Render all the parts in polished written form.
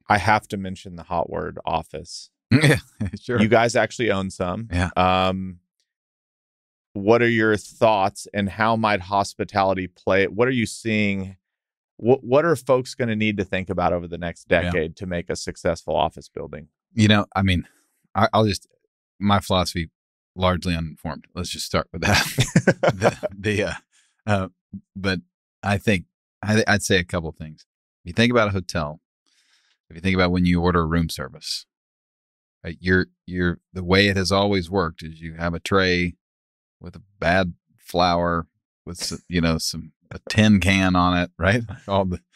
I have to mention the hot word office. Yeah, sure. You guys actually own some. Yeah. What are your thoughts and how might hospitality play? What are you seeing? What are folks going to need to think about over the next decade to make a successful office building? I mean, I'll just, my philosophy, largely uninformed. Let's just start with that. But I think I'd say a couple of things. If you think about a hotel, if you think about when you order a room service, right, the way it has always worked is you have a tray with a bad flour with a tin can on it, right?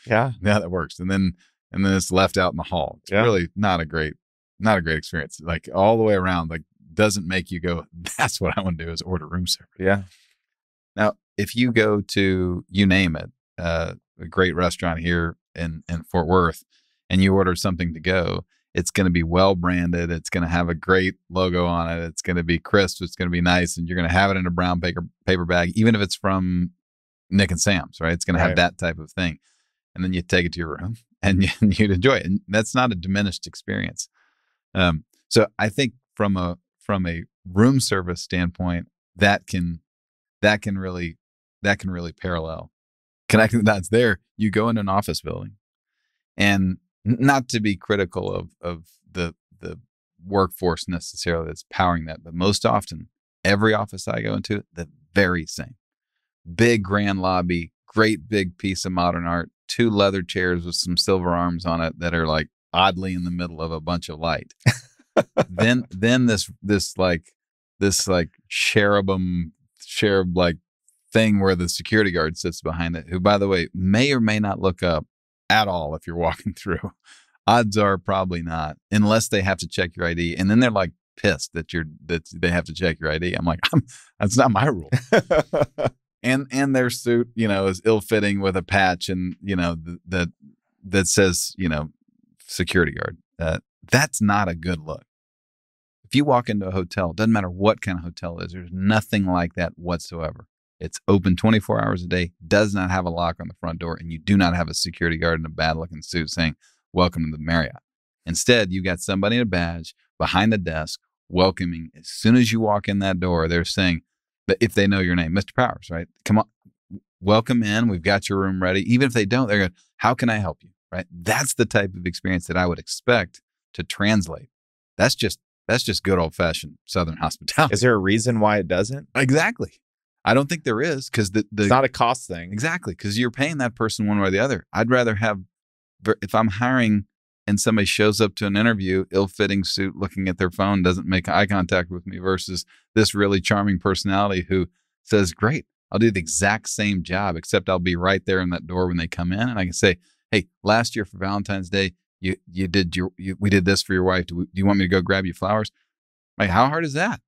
Yeah, that works. And then it's left out in the hall. It's really not a great experience. Like all the way around, like doesn't make you go, that's what I want to do is order room service. Yeah. Now, if you go to, you name it, a great restaurant here in Fort Worth, and you order something to go, it's going to be well branded. It's going to have a great logo on it. It's going to be crisp. It's going to be nice. And you're going to have it in a brown paper bag, even if it's from Nick and Sam's, right? It's going to have that type of thing. And then you take it to your room and you'd enjoy it. And that's not a diminished experience. So I think from a room service standpoint, that can really parallel. Connecting the dots there, you go into an office building, and not to be critical of the workforce necessarily that's powering that, but most often, every office I go into, the very same. Big grand lobby, great big piece of modern art, 2 leather chairs with some silver arms on it that are like oddly in the middle of a bunch of light. then this cherub like thing where the security guard sits behind it, who, by the way, may or may not look up at all if you're walking through. Odds are probably not, unless they have to check your ID, and then they're like pissed that they have to check your ID. I'm like, that's not my rule. And their suit, is ill-fitting with a patch, and that says security guard. That's not a good look. If you walk into a hotel, doesn't matter what kind of hotel it is, there's nothing like that whatsoever. It's open 24 hours a day, does not have a lock on the front door, and you do not have a security guard in a bad-looking suit saying, "Welcome to the Marriott." Instead, you got somebody in a badge behind the desk welcoming. As soon as you walk in that door, they're saying, but if they know your name, Mr. Powers, right? Come on, welcome in. We've got your room ready. Even if they don't, they're going, "How can I help you?" Right? That's the type of experience that I would expect to translate. That's just good old-fashioned Southern hospitality. Is there a reason why it doesn't? Exactly. I don't think there is, because it's not a cost thing. Exactly, because you're paying that person one way or the other. I'd rather have, if I'm hiring and somebody shows up to an interview, ill-fitting suit, looking at their phone, doesn't make eye contact with me, versus this really charming personality who says, "Great, I'll do the exact same job, except I'll be right there in that door when they come in, and I can say, 'Hey, last year for Valentine's Day, we did this for your wife. Do you want me to go grab you flowers?'" Like, how hard is that?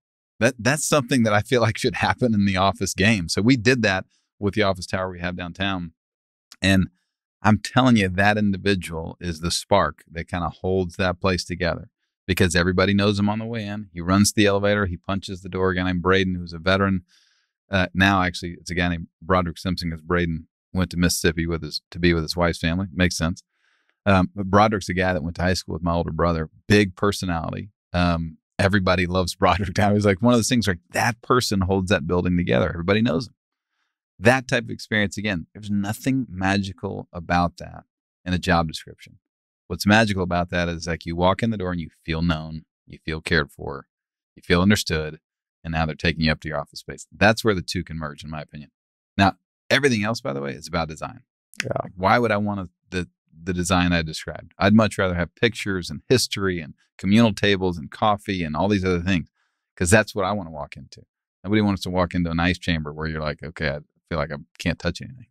That's something that I feel like should happen in the office game. So we did that with the office tower we have downtown. And I'm telling you, that individual is the spark that kind of holds that place together, because everybody knows him on the way in. He runs the elevator. He punches the door. A guy named Braden, who's a veteran. Now, actually, it's a guy named Broderick Simpson, because Braden went to Mississippi to be with his wife's family. Makes sense. But Broderick's a guy that went to high school with my older brother. Big personality. Everybody loves Broderick now. He's like one of those things where that person holds that building together. Everybody knows him. That type of experience, again, there's nothing magical about that in a job description. What's magical about that is like you walk in the door and you feel known, you feel cared for, you feel understood, and now they're taking you up to your office space. That's where the two can merge, in my opinion. Now, everything else, by the way, is about design. Yeah. Like, why would I want the design I described? I'd much rather have pictures and history and communal tables and coffee and all these other things, because that's what I want to walk into. Nobody wants to walk into an ice chamber where you're like, okay, I feel like I can't touch anything.